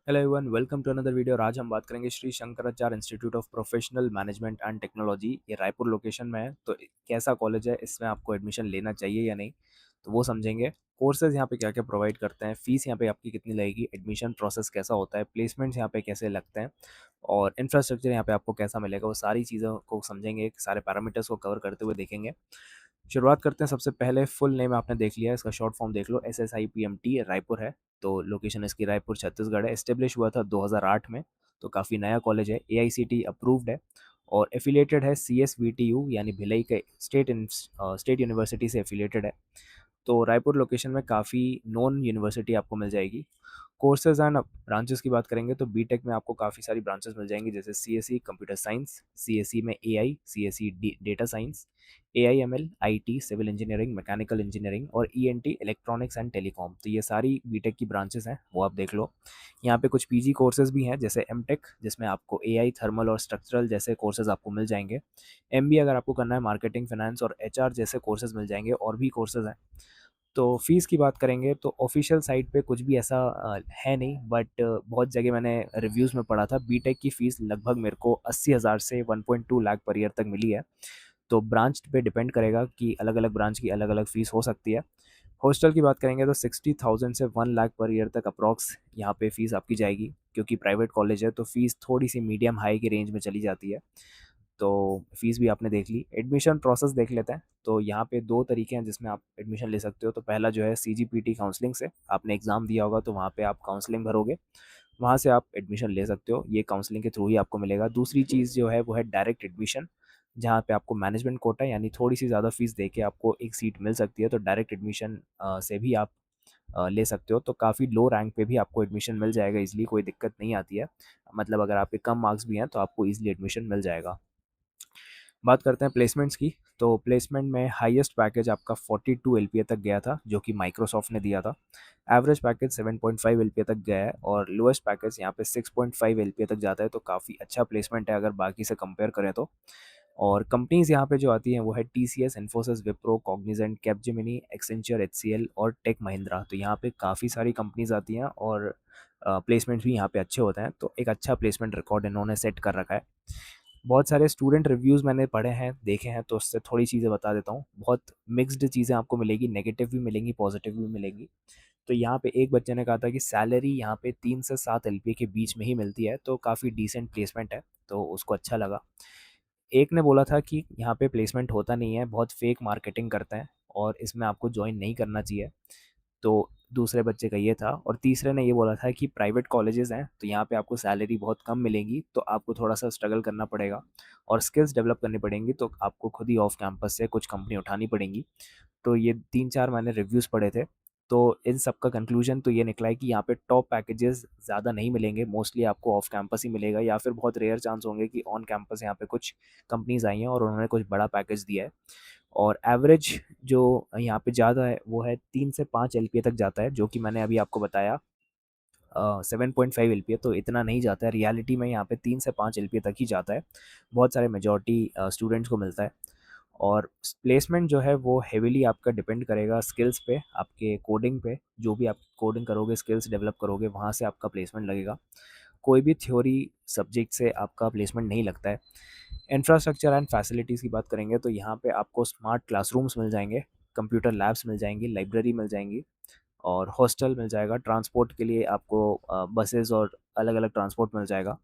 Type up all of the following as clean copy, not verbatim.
Hello everyone, welcome to another video. और आज हम बात करेंगे Shri Shankaracharya institute of professional management and technology. ये रायपुर लोकेशन में है। तो कैसा कॉलेज है, इसमें आपको एडमिशन लेना चाहिए या नहीं, तो वो समझेंगे। कोर्सेज यहाँ पे क्या क्या प्रोवाइड करते हैं, फीस यहाँ पे आपकी कितनी लगेगी, एडमिशन प्रोसेस कैसा होता है, प्लेसमेंट्स यहाँ पे कैसे लगते हैं, और इंफ्रास्ट्रक्चर यहाँ पे आपको कैसा मिलेगा, वो सारी चीज़ों को समझेंगे। सारे पैरामीटर्स को कवर करते हुए देखेंगे। शुरुआत करते हैं। सबसे पहले फुल नेम आपने देख लिया है, इसका शॉर्ट फॉर्म देख लो। SSIPMT रायपुर है। तो लोकेशन इसकी रायपुर छत्तीसगढ़ है। एस्टेब्लिश हुआ था 2008 में। तो काफ़ी नया कॉलेज है। AICTE अप्रूव्ड है और एफिलिएटेड है CSVTU यानी भिलाई के स्टेट यूनिवर्सिटी से एफिलिएटेड है। तो रायपुर लोकेशन में काफ़ी नॉन यूनिवर्सिटी आपको मिल जाएगी। कोर्सेज एंड ब्रांचेस की बात करेंगे तो बीटेक में आपको काफ़ी सारी ब्रांचेस मिल जाएंगी, जैसे CSE कंप्यूटर साइंस, CSE में AI, CSE data science, AIML, IT civil engineering, mechanical engineering और ENT इलेक्ट्रॉनिक्स एंड टेलीकॉम। तो ये सारी बीटेक की ब्रांचेस हैं, वो आप देख लो। यहाँ पे कुछ PG कोर्सेज भी हैं, जैसे MTech जिसमें आपको AI, थर्मल और स्ट्रक्चरल जैसे कोर्सेज आपको मिल जाएंगे। MBA अगर आपको करना है, मार्केटिंग, फाइनेंस और HR जैसे कोर्सेज मिल जाएंगे, और भी कोर्सेज हैं। तो फ़ीस की बात करेंगे तो ऑफिशियल साइट पे कुछ भी ऐसा है नहीं, बट बहुत जगह मैंने रिव्यूज़ में पढ़ा था। बीटेक की फ़ीस लगभग मेरे को 80,000 से 1.2 लाख पर ईयर तक मिली है। तो ब्रांच पे डिपेंड करेगा कि अलग अलग ब्रांच की अलग अलग फ़ीस हो सकती है। हॉस्टल की बात करेंगे तो 60,000 से 1 लाख पर ईयर तक अप्रॉक्स यहाँ पे फ़ीस आपकी जाएगी। क्योंकि प्राइवेट कॉलेज है तो फ़ीस थोड़ी सी मीडियम हाई की रेंज में चली जाती है। तो फ़ीस भी आपने देख ली। एडमिशन प्रोसेस देख लेते हैं। तो यहाँ पे 2 तरीके हैं जिसमें आप एडमिशन ले सकते हो। तो पहला जो है CGPT काउंसलिंग से, आपने एग्ज़ाम दिया होगा तो वहाँ पे आप काउंसलिंग भरोगे, वहाँ से आप एडमिशन ले सकते हो। ये काउंसलिंग के थ्रू ही आपको मिलेगा। दूसरी चीज़ जो है वो है डायरेक्ट एडमिशन, जहाँ पे आपको मैनेजमेंट कोटा यानी थोड़ी सी ज़्यादा फ़ीस दे के आपको एक सीट मिल सकती है। तो डायरेक्ट एडमिशन से भी आप ले सकते हो। तो काफ़ी लो रैंक पे भी आपको एडमिशन मिल जाएगा ईज़िली, कोई दिक्कत नहीं आती है। मतलब अगर आपके कम मार्क्स भी हैं तो आपको ईज़िली एडमिशन मिल जाएगा। बात करते हैं प्लेसमेंट्स की। तो प्लेसमेंट में हाईएस्ट पैकेज आपका 42 LPA तक गया था, जो कि माइक्रोसॉफ्ट ने दिया था। एवरेज पैकेज 7.5 LPA तक गया है और लोएस्ट पैकेज यहाँ पे 6.5 LPA तक जाता है। तो काफ़ी अच्छा प्लेसमेंट है अगर बाकी से कंपेयर करें तो। और कंपनीज यहाँ पे जो आती हैं वो है TCS, Infosys, Wipro, Cognizant, Capgemini, Accenture, HCL और टेक महिंद्रा। तो यहाँ पे काफ़ी सारी कंपनीज आती हैं और प्लेसमेंट भी यहाँ पे अच्छे होते हैं। तो एक अच्छा प्लेसमेंट रिकॉर्ड इन्होंने सेट कर रखा है। बहुत सारे स्टूडेंट रिव्यूज़ मैंने पढ़े हैं, देखे हैं, तो उससे थोड़ी चीज़ें बता देता हूँ। बहुत मिक्स्ड चीज़ें आपको मिलेगी, नेगेटिव भी मिलेंगी, पॉजिटिव भी मिलेंगी। तो यहाँ पे एक बच्चे ने कहा था कि सैलरी यहाँ पे 3 से 7 LPA के बीच में ही मिलती है, तो काफ़ी डिसेंट प्लेसमेंट है, तो उसको अच्छा लगा। एक ने बोला था कि यहाँ पे प्लेसमेंट होता नहीं है, बहुत फेक मार्केटिंग करते हैं और इसमें आपको जॉइन नहीं करना चाहिए। तो दूसरे बच्चे का ये था। और तीसरे ने ये बोला था कि प्राइवेट कॉलेजेस हैं तो यहाँ पे आपको सैलरी बहुत कम मिलेगी, तो आपको थोड़ा सा स्ट्रगल करना पड़ेगा और स्किल्स डेवलप करनी पड़ेंगी, तो आपको खुद ही ऑफ कैंपस से कुछ कंपनी उठानी पड़ेंगी। तो ये 3-4 मैंने रिव्यूज़ पढ़े थे। तो इन सब का कंक्लूजन तो ये निकला है कि यहाँ पे टॉप पैकेजेस ज़्यादा नहीं मिलेंगे, मोस्टली आपको ऑफ कैंपस ही मिलेगा, या फिर बहुत रेयर चांस होंगे कि ऑन कैंपस यहाँ पे कुछ कंपनीज आई हैं और उन्होंने कुछ बड़ा पैकेज दिया है। और एवरेज जो यहाँ पे ज़्यादा है वो है 3 से 5 LPA तक जाता है, जो कि मैंने अभी आपको बताया 7.5 LPA। तो इतना नहीं जाता है रियलिटी में, यहाँ पे 3 से 5 LPA तक ही जाता है। बहुत सारे मेजॉरिटी स्टूडेंट्स को मिलता है। और प्लेसमेंट जो है वो हेविली आपका डिपेंड करेगा स्किल्स पे, आपके कोडिंग पे। जो भी आप कोडिंग करोगे, स्किल्स डेवलप करोगे, वहाँ से आपका प्लेसमेंट लगेगा। कोई भी थ्योरी सब्जेक्ट से आपका प्लेसमेंट नहीं लगता है। इंफ्रास्ट्रक्चर एंड फैसिलिटीज़ की बात करेंगे तो यहाँ पे आपको स्मार्ट क्लासरूम्स मिल जाएंगे, कंप्यूटर लैब्स मिल जाएंगी, लाइब्रेरी मिल जाएंगी और हॉस्टल मिल जाएगा। ट्रांसपोर्ट के लिए आपको बसेस और अलग अलग ट्रांसपोर्ट मिल जाएगा।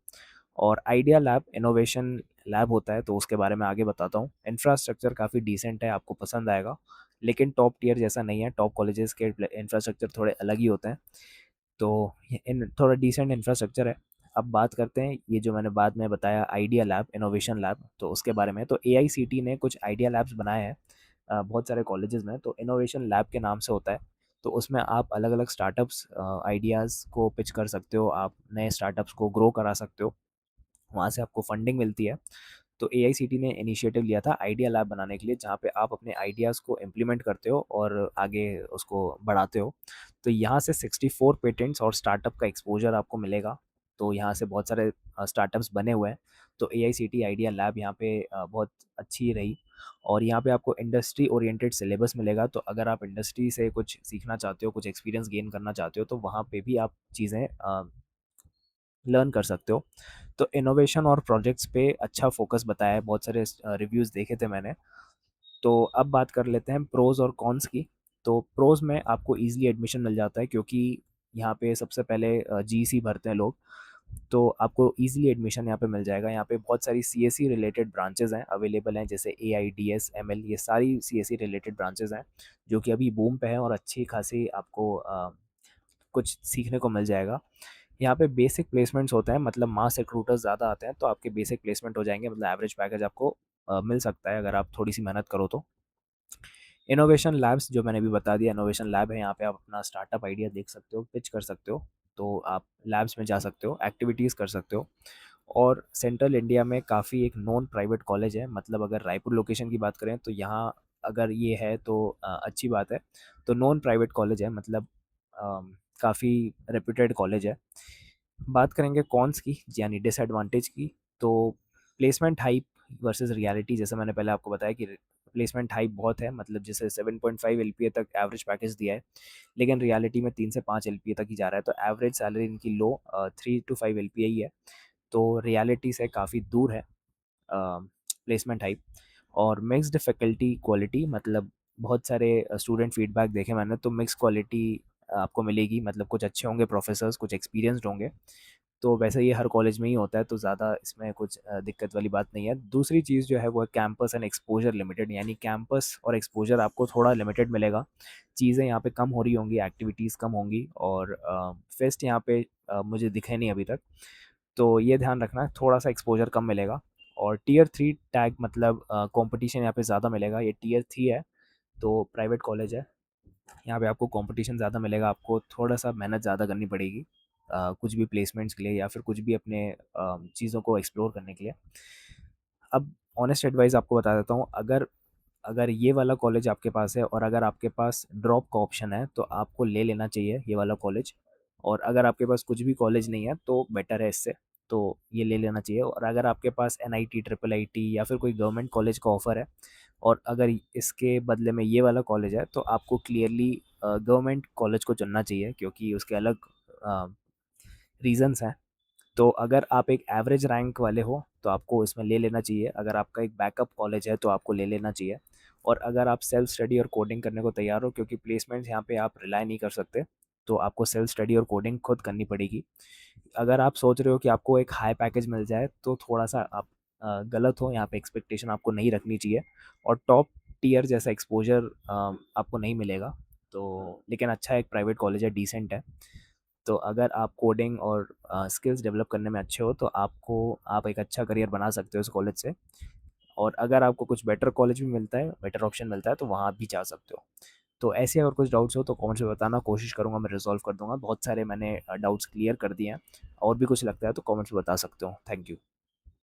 और आइडिया लैब इनोवेशन लैब होता है, तो उसके बारे में आगे बताता हूँ। इंफ्रास्ट्रक्चर काफ़ी डिसेंट है, आपको पसंद आएगा, लेकिन टॉप टियर जैसा नहीं है। टॉप कॉलेजेस के इंफ्रास्ट्रक्चर थोड़े अलग ही होते हैं। तो इन थोड़ा डिसेंट इंफ्रास्ट्रक्चर है। अब बात करते हैं ये जो मैंने बाद में बताया आइडिया लैब, इनोवेशन लैब, तो उसके बारे में। तो AICT ने कुछ आइडिया लैब्स बनाए हैं बहुत सारे कॉलेजेस में। तो इनोवेशन लैब के नाम से होता है। तो उसमें आप अलग अलग स्टार्टअप्स आइडियाज़ को पिच कर सकते हो, आप नए स्टार्टअप्स को ग्रो करा सकते हो, वहाँ से आपको फंडिंग मिलती है। तो AICT ने इनिशिएटिव लिया था आइडिया लैब बनाने के लिए, जहाँ पे आप अपने आइडियाज़ को इम्प्लीमेंट करते हो और आगे उसको बढ़ाते हो। तो यहाँ से 64 पेटेंट्स और स्टार्टअप का एक्सपोजर आपको मिलेगा। तो यहाँ से बहुत सारे स्टार्टअप्स बने हुए हैं। तो AICT आइडिया लैब यहाँ पे बहुत अच्छी रही। और यहाँ पे आपको इंडस्ट्री ओरिएंटेड सिलेबस मिलेगा। तो अगर आप इंडस्ट्री से कुछ सीखना चाहते हो, कुछ एक्सपीरियंस गेन करना चाहते हो, तो वहाँ पे भी आप चीज़ें लर्न कर सकते हो। तो इनोवेशन और प्रोजेक्ट्स पे अच्छा फ़ोकस बताया है, बहुत सारे रिव्यूज़ देखे थे मैंने। तो अब बात कर लेते हैं प्रोज़ और कॉन्स की। तो प्रोज़ में आपको ईज़िली एडमिशन मिल जाता है, क्योंकि यहाँ पे सबसे पहले जीईसी भरते हैं लोग, तो आपको ईज़िली एडमिशन यहाँ पे मिल जाएगा। यहाँ पे बहुत सारी सीएसई रिलेटेड ब्रांचेज़ हैं, अवेलेबल हैं, जैसे एआईडीएस, एमएल, ये सारी सीएसई रिलेटेड ब्रांचेज़ हैं, जो कि अभी बूम पे हैं और अच्छी खासी आपको कुछ सीखने को मिल जाएगा। यहाँ पे बेसिक प्लेसमेंट्स होते हैं, मतलब मास रिक्रूटर्स ज़्यादा आते हैं, तो आपके बेसिक प्लेसमेंट हो जाएँगे, मतलब एवरेज पैकेज आपको मिल सकता है अगर आप थोड़ी-सी मेहनत करो तो। इनोवेशन लैब्स जो मैंने अभी बता दिया, इनोवेशन लैब है, यहाँ पे आप अपना स्टार्टअप आइडिया देख सकते हो, पिच कर सकते हो, तो आप लैब्स में जा सकते हो, एक्टिविटीज़ कर सकते हो। और सेंट्रल इंडिया में काफ़ी एक नॉन प्राइवेट कॉलेज है, मतलब अगर रायपुर लोकेशन की बात करें तो यहाँ अगर ये है तो अच्छी बात है। तो नॉन प्राइवेट कॉलेज है, मतलब काफ़ी रेप्यूटेड कॉलेज है। बात करेंगे कॉन्स की, यानी डिसएडवांटेज की, तो प्लेसमेंट हाइप वर्सेस रियलिटी, जैसे मैंने पहले आपको बताया कि प्लेसमेंट हाइप बहुत है, मतलब जैसे 7.5 एलपीए तक एवरेज पैकेज दिया है, लेकिन रियलिटी में 3 से 5 एलपीए तक ही जा रहा है, तो एवरेज सैलरी इनकी लो 3 to 5 एलपीए ही है। तो रियलिटी से काफ़ी दूर है प्लेसमेंट हाइप। और मिक्स्ड फैकल्टी क्वालिटी, मतलब बहुत सारे स्टूडेंट फीडबैक देखे मैंने, तो मिक्स क्वालिटी आपको मिलेगी, मतलब कुछ अच्छे होंगे प्रोफेसर्स, कुछ एक्सपीरियंस्ड होंगे। तो वैसे ये हर कॉलेज में ही होता है, तो ज़्यादा इसमें कुछ दिक्कत वाली बात नहीं है। दूसरी चीज़ जो है वो है कैंपस एंड एक्सपोजर लिमिटेड, यानी कैंपस और एक्सपोजर आपको थोड़ा लिमिटेड मिलेगा। चीज़ें यहाँ पे कम हो रही होंगी, एक्टिविटीज़ कम होंगी, और फेस्ट यहाँ पे मुझे दिखे नहीं अभी तक, तो ये ध्यान रखना है, थोड़ा-सा एक्सपोज़र कम मिलेगा। और टियर 3 टैग, मतलब कॉम्पिटिशन यहाँ पे ज़्यादा मिलेगा, ये टियर 3 है, तो प्राइवेट कॉलेज है। यहाँ पे आपको कॉम्पिटिशन ज़्यादा मिलेगा, आपको थोड़ा-सा मेहनत ज़्यादा करनी पड़ेगी कुछ भी प्लेसमेंट्स के लिए या फिर कुछ भी अपने चीज़ों को एक्सप्लोर करने के लिए। अब ऑनेस्ट एडवाइस आपको बता देता हूँ, अगर अगर ये वाला कॉलेज आपके पास है और अगर आपके पास ड्रॉप का ऑप्शन है, तो आपको ले लेना चाहिए ये वाला कॉलेज। और अगर आपके पास कुछ भी कॉलेज नहीं है तो बेटर है इससे, तो ये ले लेना चाहिए। और अगर आपके पास एनआईटी, ट्रिपल आईटी या फिर कोई गवर्नमेंट कॉलेज का ऑफ़र है और अगर इसके बदले में ये वाला कॉलेज है, तो आपको क्लियरली गवर्नमेंट कॉलेज को चुनना चाहिए, क्योंकि उसके अलग रीज़न्स हैं। तो अगर आप एक एवरेज रैंक वाले हो तो आपको इसमें ले लेना चाहिए, अगर आपका एक बैकअप कॉलेज है तो आपको ले लेना चाहिए। और अगर आप सेल्फ स्टडी और कोडिंग करने को तैयार हो, क्योंकि प्लेसमेंट्स यहाँ पे आप रिलाई नहीं कर सकते, तो आपको सेल्फ स्टडी और कोडिंग खुद करनी पड़ेगी। अगर आप सोच रहे हो कि आपको एक हाई पैकेज मिल जाए, तो थोड़ा-सा आप गलत हो, यहाँ पे एक्सपेक्टेशन आपको नहीं रखनी चाहिए और टॉप टियर जैसा एक्सपोज़र आपको नहीं मिलेगा। तो लेकिन अच्छा एक प्राइवेट कॉलेज है, डिसेंट है। तो अगर आप कोडिंग और स्किल्स डेवलप करने में अच्छे हो, तो आप एक अच्छा करियर बना सकते हो इस कॉलेज से। और अगर आपको कुछ बेटर कॉलेज भी मिलता है, बेटर ऑप्शन मिलता है, तो वहाँ भी जा सकते हो। तो ऐसे अगर कुछ डाउट्स हो तो कमेंट्स में बताना, कोशिश करूँगा मैं रिज़ॉल्व कर दूँगा। बहुत सारे मैंने डाउट्स क्लियर कर दिए हैं। और भी कुछ लगता है तो कमेंट्स में बता सकते हो। Thank you.